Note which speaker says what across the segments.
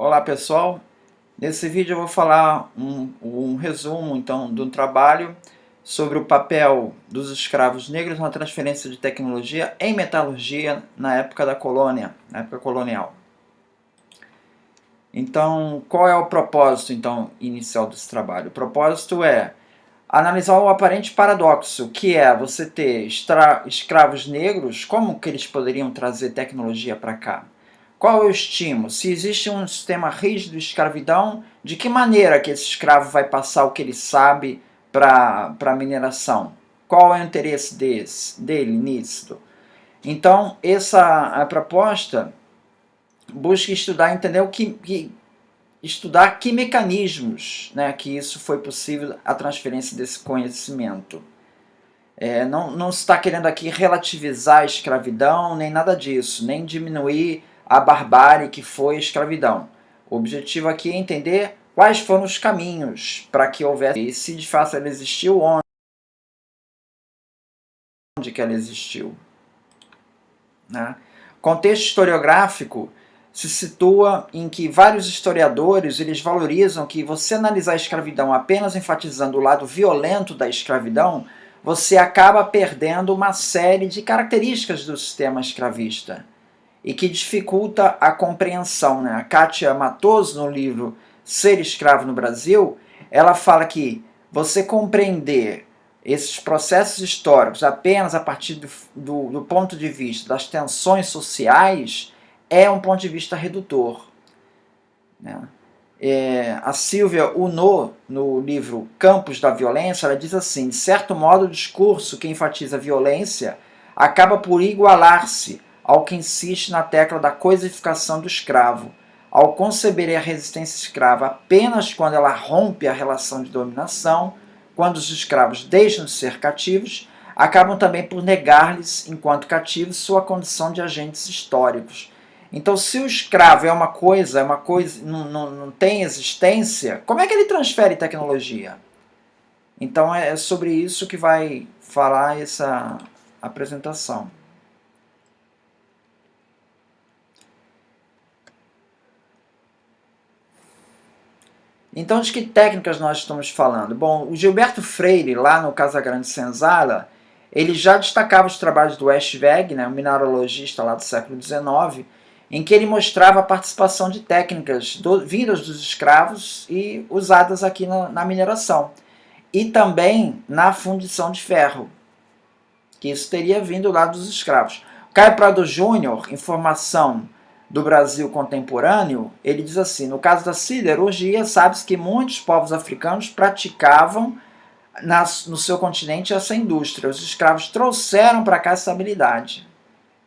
Speaker 1: Olá pessoal, nesse vídeo eu vou falar um resumo então do trabalho sobre o papel dos escravos negros na transferência de tecnologia em metalurgia na época da colônia, na época colonial. Então, qual é o propósito então inicial desse trabalho? O propósito é analisar o aparente paradoxo, que é você ter escravos negros, como que eles poderiam trazer tecnologia para cá? Qual é o estímulo? Se existe um sistema rígido de escravidão, de que maneira que esse escravo vai passar o que ele sabe para a mineração? Qual é o interesse dele nisso? Então, a proposta busca estudar, entender estudar que mecanismos, né, que isso foi possível, a transferência desse conhecimento. Não se está querendo aqui relativizar a escravidão, nem nada disso, nem diminuir a barbárie que foi a escravidão. O objetivo aqui é entender quais foram os caminhos para que houvesse, e se de fato ela existiu, onde que ela existiu. Né? Contexto historiográfico se situa em que vários historiadores eles valorizam que você analisar a escravidão apenas enfatizando o lado violento da escravidão, você acaba perdendo uma série de características do sistema escravista e que dificulta a compreensão. Né? A Kátia Matoso, no livro Ser Escravo no Brasil, ela fala que você compreender esses processos históricos apenas a partir do ponto de vista das tensões sociais é um ponto de vista redutor. Né? A Silvia Unot, no livro Campos da Violência, ela diz assim: de certo modo, o discurso que enfatiza a violência acaba por igualar-se ao que insiste na tecla da coisificação do escravo, ao conceber a resistência escrava apenas quando ela rompe a relação de dominação, quando os escravos deixam de ser cativos, acabam também por negar-lhes, enquanto cativos, sua condição de agentes históricos. Então, se o escravo é uma coisa não tem existência, como é que ele transfere tecnologia? Então, é sobre isso que vai falar essa apresentação. Então, de que técnicas nós estamos falando? Bom, o Gilberto Freire, lá no Casagrande Senzala, ele já destacava os trabalhos do Eschwege, né, um mineralogista lá do século XIX, em que ele mostrava a participação de técnicas vindas dos escravos e usadas aqui na mineração. E também na fundição de ferro, que isso teria vindo lá dos escravos. Caio Prado Júnior, Informação do Brasil Contemporâneo, ele diz assim: no caso da siderurgia, sabe-se que muitos povos africanos praticavam no seu continente essa indústria. Os escravos trouxeram para cá essa habilidade.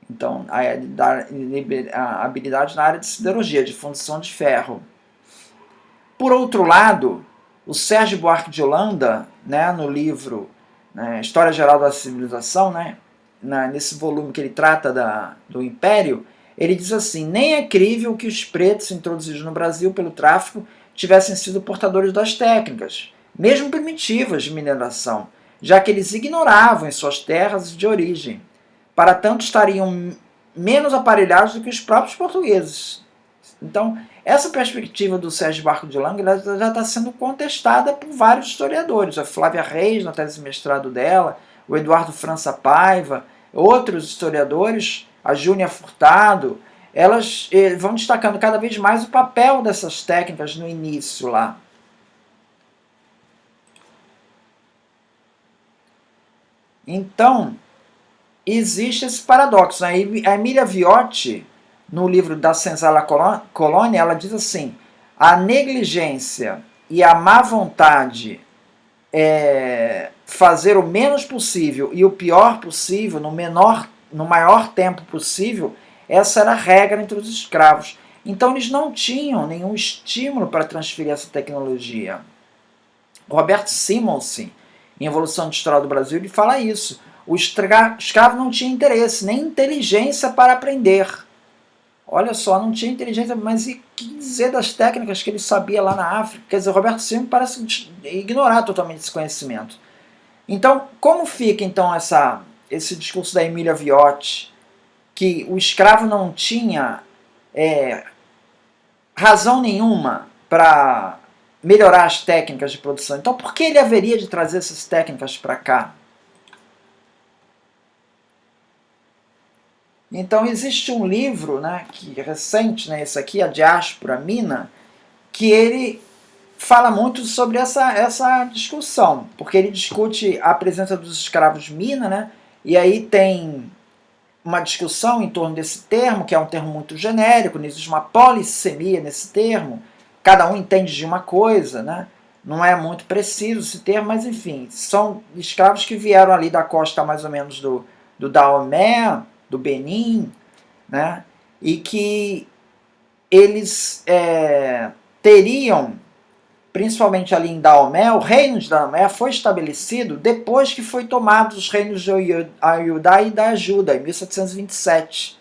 Speaker 1: Então, a habilidade na área de siderurgia, de fundição de ferro. Por outro lado, o Sérgio Buarque de Holanda, né, no livro, né, História Geral da Civilização, né, nesse volume que ele trata do Império, ele diz assim: nem é crível que os pretos introduzidos no Brasil pelo tráfico tivessem sido portadores das técnicas, mesmo primitivas, de mineração, já que eles ignoravam em suas terras de origem. Para tanto, estariam menos aparelhados do que os próprios portugueses. Então, essa perspectiva do Sérgio Buarque de Holanda já está sendo contestada por vários historiadores. A Flávia Reis, na tese de mestrado dela, o Eduardo França Paiva, outros historiadores, a Júnia Furtado, elas vão destacando cada vez mais o papel dessas técnicas no início lá. Então, existe esse paradoxo. A Emília Viotti, no livro da Senzala Colônia, ela diz assim: a negligência e a má vontade fazer o menos possível e o pior possível no maior tempo possível, essa era a regra entre os escravos. Então eles não tinham nenhum estímulo para transferir essa tecnologia. Roberto Simonsen, em Evolução de História do Brasil, ele fala isso. O escravo não tinha interesse, nem inteligência para aprender. Olha só, não tinha inteligência, mas e que dizer das técnicas que ele sabia lá na África? Quer dizer, Roberto Simonsen parece ignorar totalmente esse conhecimento. Então, como fica então esse discurso da Emília Viotti, que o escravo não tinha razão nenhuma para melhorar as técnicas de produção. Então, por que ele haveria de trazer essas técnicas para cá? Então, existe um livro, né, que recente, né, esse aqui, A Diáspora Mina, que ele fala muito sobre essa discussão, porque ele discute a presença dos escravos mina, né, e aí tem uma discussão em torno desse termo, que é um termo muito genérico, não existe uma polissemia nesse termo, cada um entende de uma coisa, né, não é muito preciso esse termo, mas enfim, são escravos que vieram ali da costa mais ou menos do Daomé, do Benin, né, e que eles teriam, principalmente ali em Daomé, o reino de Daomé foi estabelecido depois que foi tomado os reinos de Ayudá e da Ajuda, em 1727.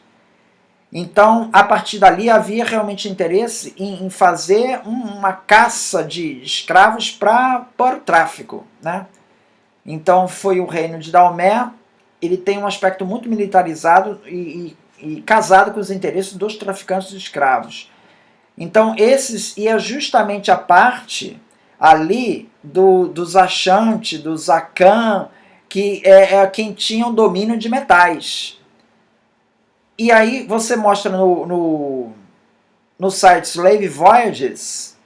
Speaker 1: Então, a partir dali, havia realmente interesse em fazer uma caça de escravos para o tráfico, né? Então, foi o reino de Daomé, ele tem um aspecto muito militarizado e casado com os interesses dos traficantes de escravos. Então, esses ia justamente a parte ali dos Ashanti, dos Akan, que é quem tinha o domínio de metais. E aí você mostra no site Slave Voyages,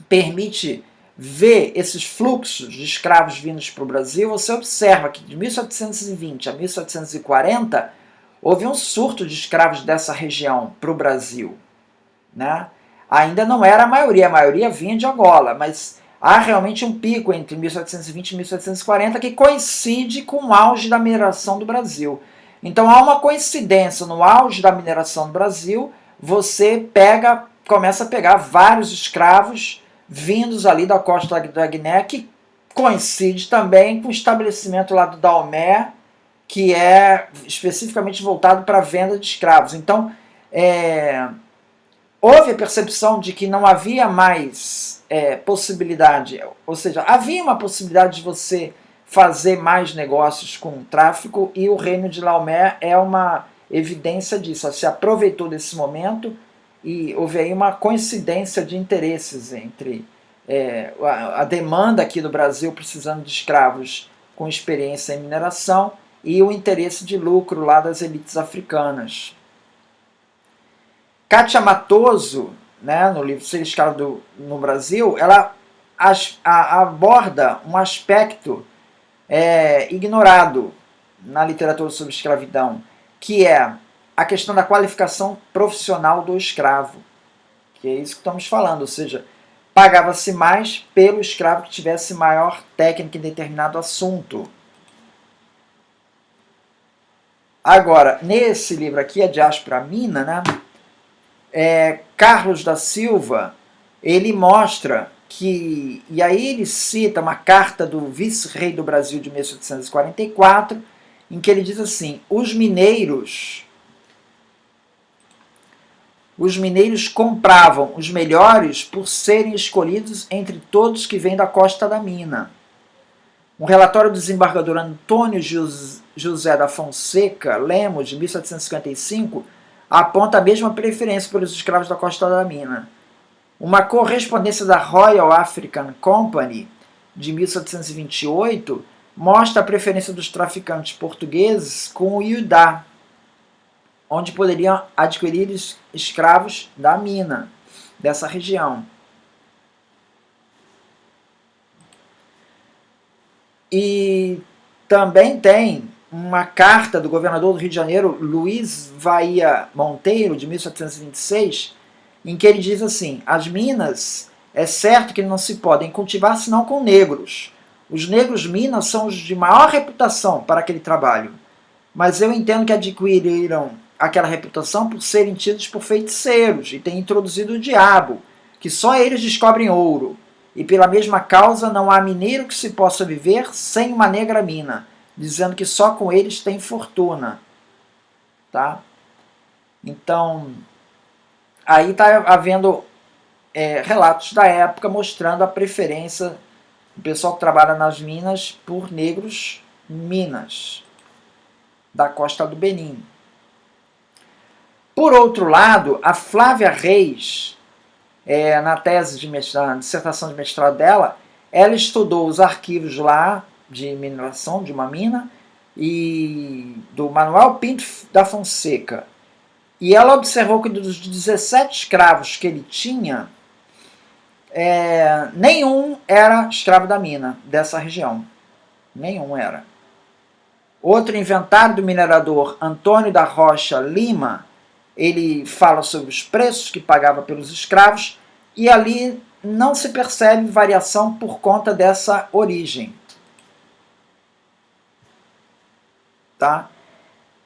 Speaker 1: permite ver esses fluxos de escravos vindos para o Brasil. Você observa que de 1720 a 1740 houve um surto de escravos dessa região para o Brasil, né? Ainda não era a maioria vinha de Angola, mas há realmente um pico entre 1720 e 1740 que coincide com o auge da mineração do Brasil. Então há uma coincidência no auge da mineração do Brasil, você começa a pegar vários escravos vindos ali da costa da Guiné, que coincide também com o estabelecimento lá do Daomé, que é especificamente voltado para a venda de escravos. Então, houve a percepção de que não havia mais possibilidade, ou seja, havia uma possibilidade de você fazer mais negócios com o tráfico, e o reino de Daomé é uma evidência disso. Se aproveitou desse momento e houve aí uma coincidência de interesses entre a demanda aqui do Brasil precisando de escravos com experiência em mineração e o interesse de lucro lá das elites africanas. Kátia Matoso, né, no livro Ser Escravo no Brasil, ela aborda um aspecto ignorado na literatura sobre escravidão, que é a questão da qualificação profissional do escravo, que é isso que estamos falando, ou seja, pagava-se mais pelo escravo que tivesse maior técnica em determinado assunto. Agora, nesse livro aqui, A Diáspora Mina, né, Carlos da Silva, ele mostra que, e aí ele cita uma carta do vice-rei do Brasil de 1744, em que ele diz assim: os mineiros compravam os melhores por serem escolhidos entre todos que vêm da costa da mina. Um relatório do desembargador Antônio José da Fonseca Lemos, de 1755, aponta a mesma preferência pelos escravos da costa da mina. Uma correspondência da Royal African Company, de 1728, mostra a preferência dos traficantes portugueses com o Iudá, onde poderiam adquirir escravos da mina, dessa região. E também tem uma carta do governador do Rio de Janeiro, Luiz Vaia Monteiro, de 1726, em que ele diz assim: as minas, é certo que não se podem cultivar senão com negros. Os negros minas são os de maior reputação para aquele trabalho, mas eu entendo que adquiriram aquela reputação por serem tidos por feiticeiros e têm introduzido o diabo, que só eles descobrem ouro, e pela mesma causa não há mineiro que se possa viver sem uma negra mina, dizendo que só com eles tem fortuna. Tá? Então, aí está havendo relatos da época mostrando a preferência do pessoal que trabalha nas minas por negros minas, da costa do Benin. Por outro lado, a Flávia Reis, na tese de mestrado, na dissertação de mestrado dela, ela estudou os arquivos lá de mineração de uma mina e do Manuel Pinto da Fonseca. E ela observou que dos 17 escravos que ele tinha, nenhum era escravo da mina, dessa região. Nenhum era. Outro inventário do minerador Antônio da Rocha Lima, ele fala sobre os preços que pagava pelos escravos, e ali não se percebe variação por conta dessa origem. Tá?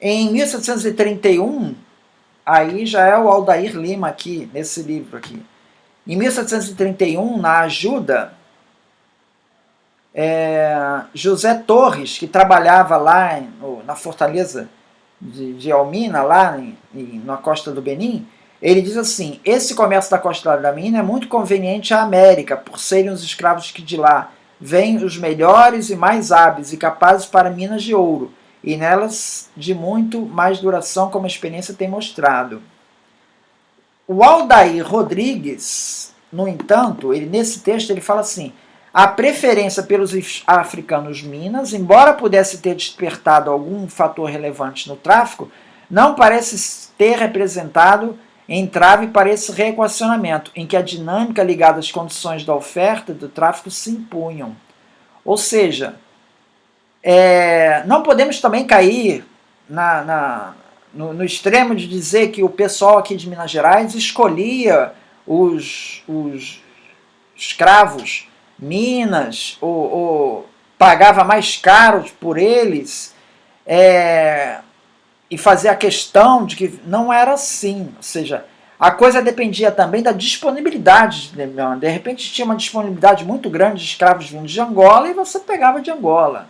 Speaker 1: Em 1731, aí já é o Aldair Lima aqui, nesse livro aqui. Em 1731, na Ajuda, José Torres, que trabalhava lá na fortaleza de Elmina, lá na costa do Benin, ele diz assim: esse comércio da costa da mina é muito conveniente à América, por serem os escravos que de lá vêm os melhores e mais hábeis e capazes para minas de ouro, e nelas de muito mais duração, como a experiência tem mostrado. O Aldair Rodrigues, no entanto, nesse texto ele fala assim: a preferência pelos africanos minas, embora pudesse ter despertado algum fator relevante no tráfico, não parece ter representado entrave para esse reequacionamento, em que a dinâmica ligada às condições da oferta e do tráfico se impunham. Ou seja, não podemos também cair no extremo de dizer que o pessoal aqui de Minas Gerais escolhia os escravos minas ou pagava mais caro por eles, e fazia a questão de que não era assim. Ou seja, a coisa dependia também da disponibilidade. De repente tinha uma disponibilidade muito grande de escravos vindos de Angola e você pegava de Angola.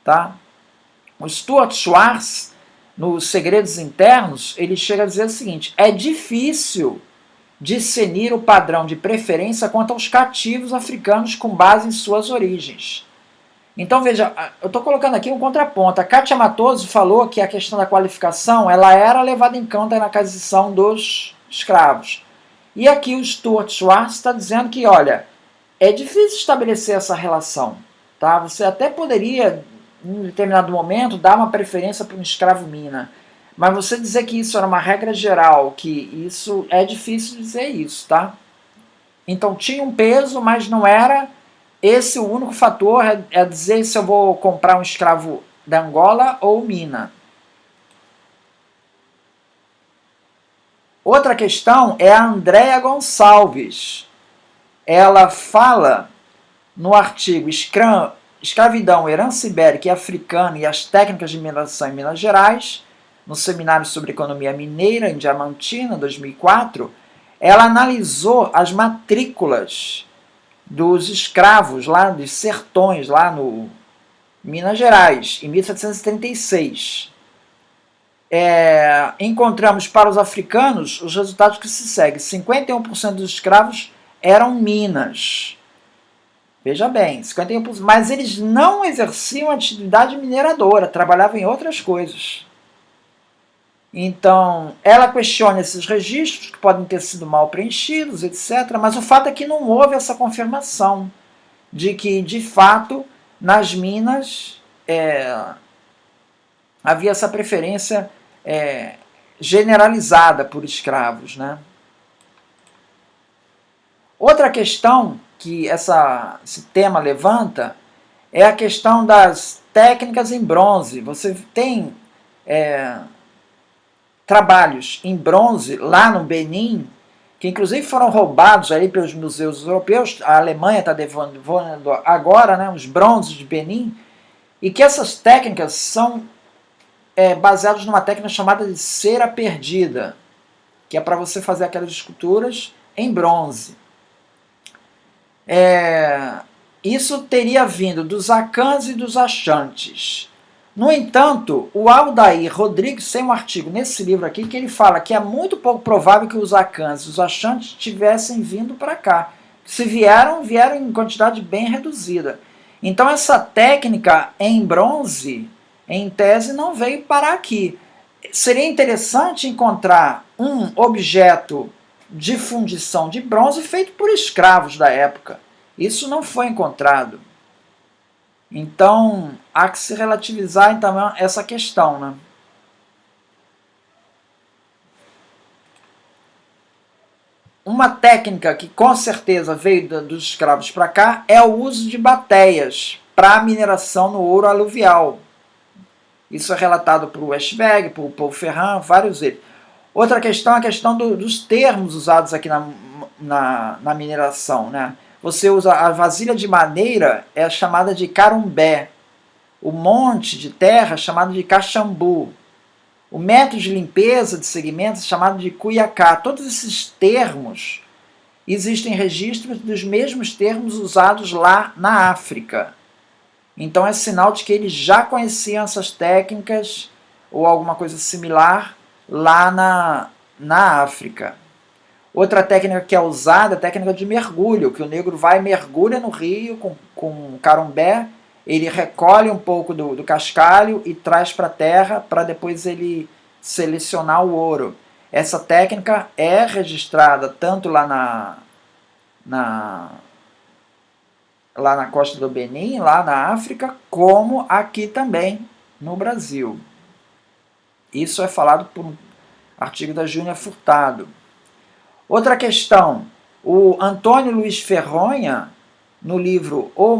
Speaker 1: Tá? O Stuart Schwartz, nos Segredos Internos, ele chega a dizer o seguinte: é difícil discernir o padrão de preferência quanto aos cativos africanos com base em suas origens. Então veja, eu estou colocando aqui um contraponto. A Kátia Matoso falou que a questão da qualificação ela era levada em conta na aquisição dos escravos. E aqui o Stuart Schwartz está dizendo que, olha, é difícil estabelecer essa relação. Tá? Você até poderia, em determinado momento, dar uma preferência para um escravo mina. Mas você dizer que isso era uma regra geral, que isso é difícil dizer isso, tá? Então tinha um peso, mas não era esse o único fator, é dizer se eu vou comprar um escravo da Angola ou mina. Outra questão é a Andréa Gonçalves. Ela fala no artigo Escravidão, Herança Ibérica e Africana e as Técnicas de Mineração em Minas Gerais, no Seminário sobre Economia Mineira, em Diamantina, 2004, ela analisou as matrículas dos escravos lá dos sertões, lá no Minas Gerais, em 1736. Encontramos para os africanos os resultados que se seguem. 51% dos escravos eram minas. Veja bem, 51%, mas eles não exerciam atividade mineradora, trabalhavam em outras coisas. Então, ela questiona esses registros, que podem ter sido mal preenchidos, etc., mas o fato é que não houve essa confirmação de que, de fato, nas minas havia essa preferência generalizada por escravos. Né? Outra questão que esse tema levanta é a questão das técnicas em bronze. Você tem trabalhos em bronze lá no Benin, que inclusive foram roubados aí pelos museus europeus. A Alemanha está devolvendo agora, né, os bronzes de Benin, e que essas técnicas são baseadas numa técnica chamada de cera perdida, que é para você fazer aquelas esculturas em bronze. Isso teria vindo dos Acãs e dos Achantes. No entanto, o Aldair Rodrigues tem um artigo nesse livro aqui que ele fala que é muito pouco provável que os Acãs e os Achantes tivessem vindo para cá. Se vieram em quantidade bem reduzida. Então essa técnica em bronze, em tese, não veio parar aqui. Seria interessante encontrar um objeto de fundição de bronze feito por escravos da época. Isso não foi encontrado. Então, há que se relativizar então, essa questão, né? Uma técnica que com certeza veio dos escravos para cá é o uso de bateias para mineração no ouro aluvial. Isso é relatado por Eschwege, por Paul Ferrand, vários deles. Outra questão é a questão dos termos usados aqui na mineração, né? Você usa a vasilha de madeira, é chamada de carumbé. O monte de terra é chamado de caxambu. O método de limpeza de segmentos é chamado de cuiacá. Todos esses termos, existem registros dos mesmos termos usados lá na África. Então é sinal de que eles já conheciam essas técnicas ou alguma coisa similar lá na África. Outra técnica que é usada é a técnica de mergulho, que o negro vai e mergulha no rio com carumbé, ele recolhe um pouco do cascalho e traz para a terra para depois ele selecionar o ouro. Essa técnica é registrada tanto lá na costa do Benin, lá na África, como aqui também no Brasil. Isso é falado por um artigo da Júnia Furtado. Outra questão, o Antônio Luiz Ferronha, no livro O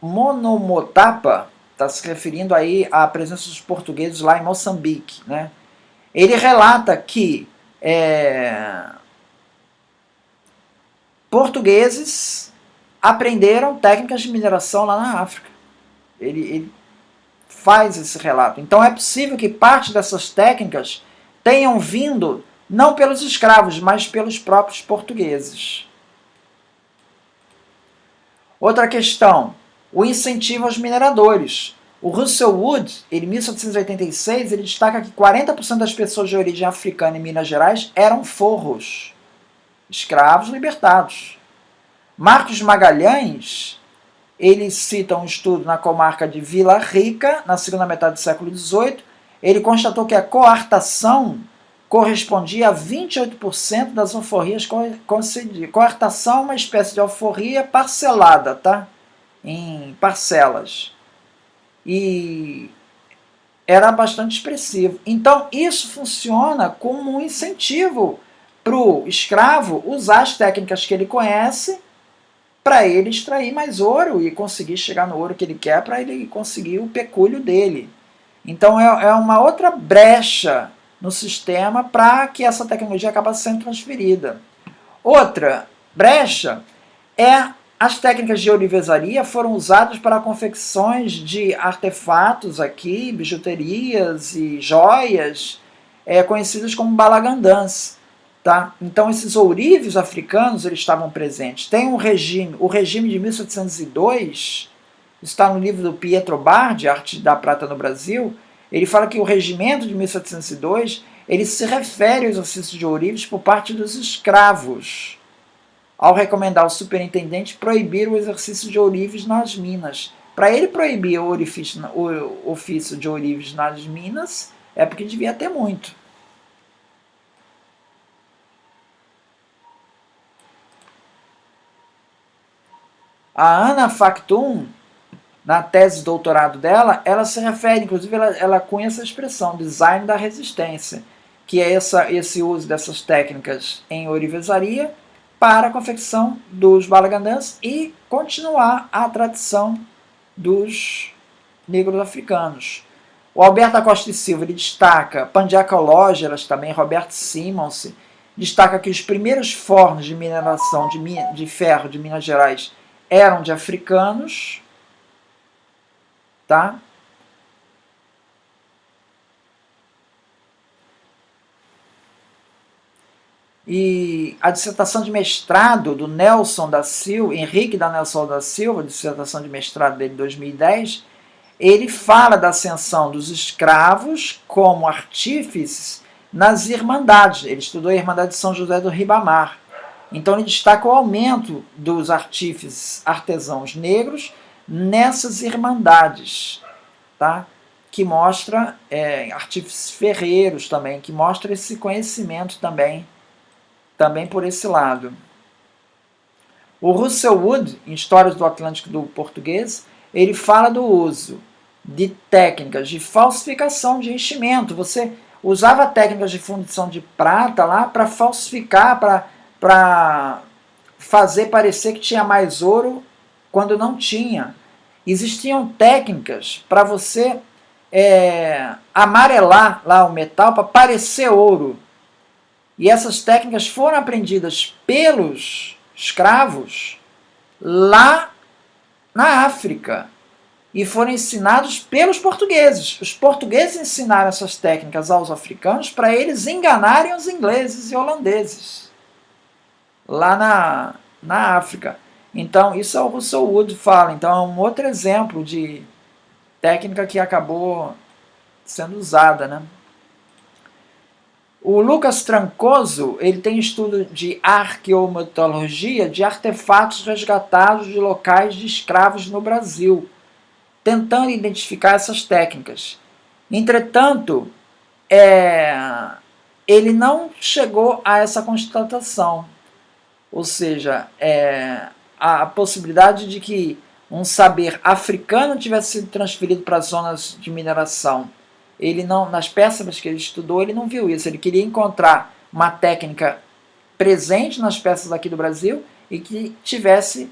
Speaker 1: Monomotapa, está se referindo aí à presença dos portugueses lá em Moçambique, né? Ele relata que portugueses aprenderam técnicas de mineração lá na África. Ele faz esse relato. Então é possível que parte dessas técnicas tenham vindo não pelos escravos, mas pelos próprios portugueses. Outra questão, o incentivo aos mineradores. O Russell Wood, em 1786, ele destaca que 40% das pessoas de origem africana em Minas Gerais eram forros, escravos libertados. Marcos Magalhães, ele cita um estudo na comarca de Vila Rica, na segunda metade do século XVIII. Ele constatou que a coartação correspondia a 28% das alforrias concedidas. Coartação é uma espécie de alforria parcelada, tá? Em parcelas. E era bastante expressivo. Então, isso funciona como um incentivo para o escravo usar as técnicas que ele conhece para ele extrair mais ouro e conseguir chegar no ouro que ele quer para ele conseguir o pecúlio dele. Então é uma outra brecha no sistema para que essa tecnologia acabe sendo transferida. Outra brecha é as técnicas de ourivesaria foram usadas para confecções de artefatos aqui, bijuterias e joias, conhecidas como balagandãs. Tá? Então esses ourives africanos eles estavam presentes. Tem o regime de 1702, está no livro do Pietro Bardi, Arte da Prata no Brasil. Ele fala que o regimento de 1702 ele se refere ao exercício de ourives por parte dos escravos, ao recomendar ao superintendente proibir o exercício de ourives nas minas. Para ele proibir o ofício de ourives nas minas, é porque devia ter muito. A Ana Factum, na tese de doutorado dela, ela se refere, inclusive ela cunha essa expressão, design da resistência, que é esse uso dessas técnicas em ourivesaria para a confecção dos balagandãs e continuar a tradição dos negros africanos. O Alberto Acosta e Silva ele destaca, Pandiacológeras também, Roberto Simons, destaca que os primeiros fornos de mineração de ferro de Minas Gerais eram de africanos, tá? E a dissertação de mestrado do Nelson da Silva, Henrique da Nelson da Silva, dissertação de mestrado dele de 2010, ele fala da ascensão dos escravos como artífices nas irmandades. Ele estudou a Irmandade de São José do Ribamar. Então ele destaca o aumento dos artífices artesãos negros nessas irmandades, tá? Que mostra, artífices ferreiros também, que mostra esse conhecimento também também por esse lado. O Russell Wood, em Histórias do Atlântico do Português, ele fala do uso de técnicas de falsificação de enchimento. Você usava técnicas de fundição de prata lá para falsificar, para fazer parecer que tinha mais ouro quando não tinha. Existiam técnicas para você amarelar lá o metal para parecer ouro. E essas técnicas foram aprendidas pelos escravos lá na África e foram ensinados pelos portugueses. Os portugueses ensinaram essas técnicas aos africanos para eles enganarem os ingleses e holandeses lá na África. Então, isso é o Russell Wood fala. Então, é um outro exemplo de técnica que acabou sendo usada, né? O Lucas Trancoso, ele tem estudo de arqueometodologia de artefatos resgatados de locais de escravos no Brasil, tentando identificar essas técnicas. Entretanto, ele não chegou a essa constatação. Ou seja, a possibilidade de que um saber africano tivesse sido transferido para as zonas de mineração. Ele não, nas peças que ele estudou, ele não viu isso. Ele queria encontrar uma técnica presente nas peças aqui do Brasil e que tivesse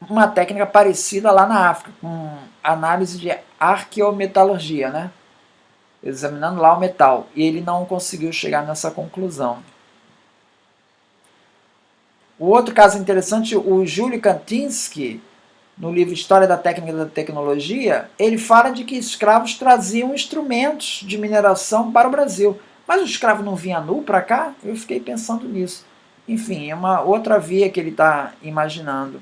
Speaker 1: uma técnica parecida lá na África, com análise de arqueometalurgia, né? Examinando lá o metal. E ele não conseguiu chegar nessa conclusão. O outro caso interessante, o Júlio Kantinsky, no livro História da Técnica e da Tecnologia, ele fala de que escravos traziam instrumentos de mineração para o Brasil. Mas o escravo não vinha nu para cá? Eu fiquei pensando nisso. Enfim, é uma outra via que ele está imaginando.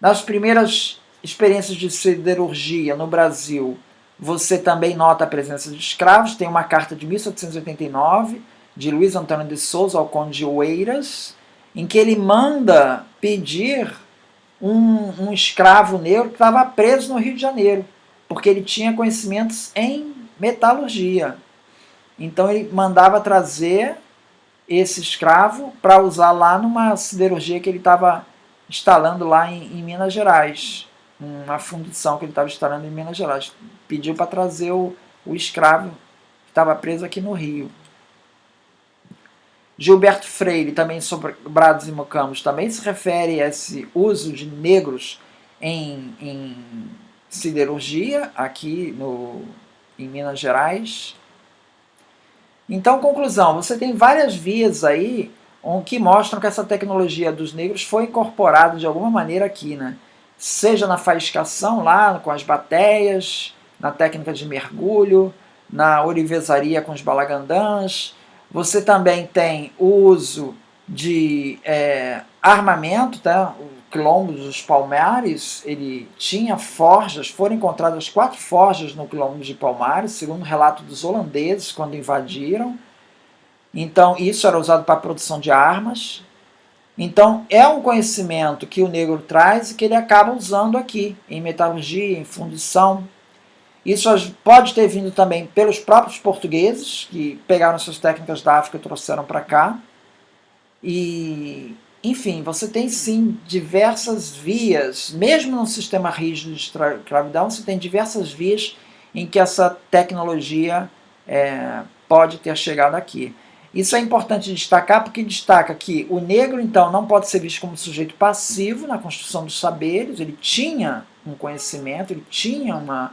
Speaker 1: Nas primeiras experiências de siderurgia no Brasil, você também nota a presença de escravos. Tem uma carta de 1789, de Luiz Antônio de Souza ao Conde de Oeiras, em que ele manda pedir um escravo negro que estava preso no Rio de Janeiro, porque ele tinha conhecimentos em metalurgia. Então ele mandava trazer esse escravo para usar lá numa siderurgia que ele estava instalando lá em Minas Gerais, uma fundição que ele estava instalando em Minas Gerais. Pediu para trazer o escravo que estava preso aqui no Rio. Gilberto Freire, também sobre Brados e Mucamos, também se refere a esse uso de negros em siderurgia aqui em Minas Gerais. Então, conclusão, você tem várias vias aí que mostram que essa tecnologia dos negros foi incorporada de alguma maneira aqui, né? Seja na faiscação lá com as bateias, na técnica de mergulho, na orivesaria com os balagandãs. Você também tem o uso de armamento, tá? O quilombo dos Palmares, ele tinha forjas, foram encontradas 4 forjas no quilombo de Palmares, segundo o relato dos holandeses quando invadiram. Então isso era usado para a produção de armas. Então é um conhecimento que o negro traz e que ele acaba usando aqui, em metalurgia, em fundição. Isso pode ter vindo também pelos próprios portugueses, que pegaram essas técnicas da África e trouxeram para cá. E, enfim, você tem sim diversas vias, mesmo num sistema rígido de escravidão, você tem diversas vias em que essa tecnologia pode ter chegado aqui. Isso é importante destacar porque destaca que o negro, então, não pode ser visto como sujeito passivo na construção dos saberes, ele tinha um conhecimento, ele tinha uma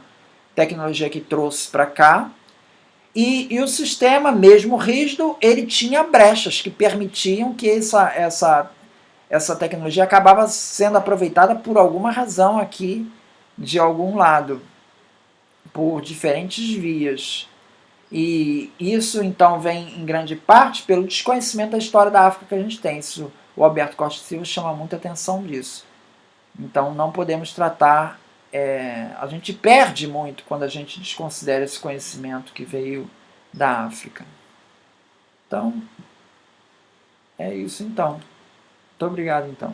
Speaker 1: tecnologia que trouxe para cá, e o sistema, mesmo rígido, ele tinha brechas que permitiam que essa tecnologia acabava sendo aproveitada por alguma razão aqui, de algum lado, por diferentes vias. E isso, então, vem em grande parte pelo desconhecimento da história da África que a gente tem. Isso, o Alberto Costa Silva chama muita atenção disso. Então, não podemos tratar... a gente perde muito quando a gente desconsidera esse conhecimento que veio da África. Então, é isso então. Muito obrigado então.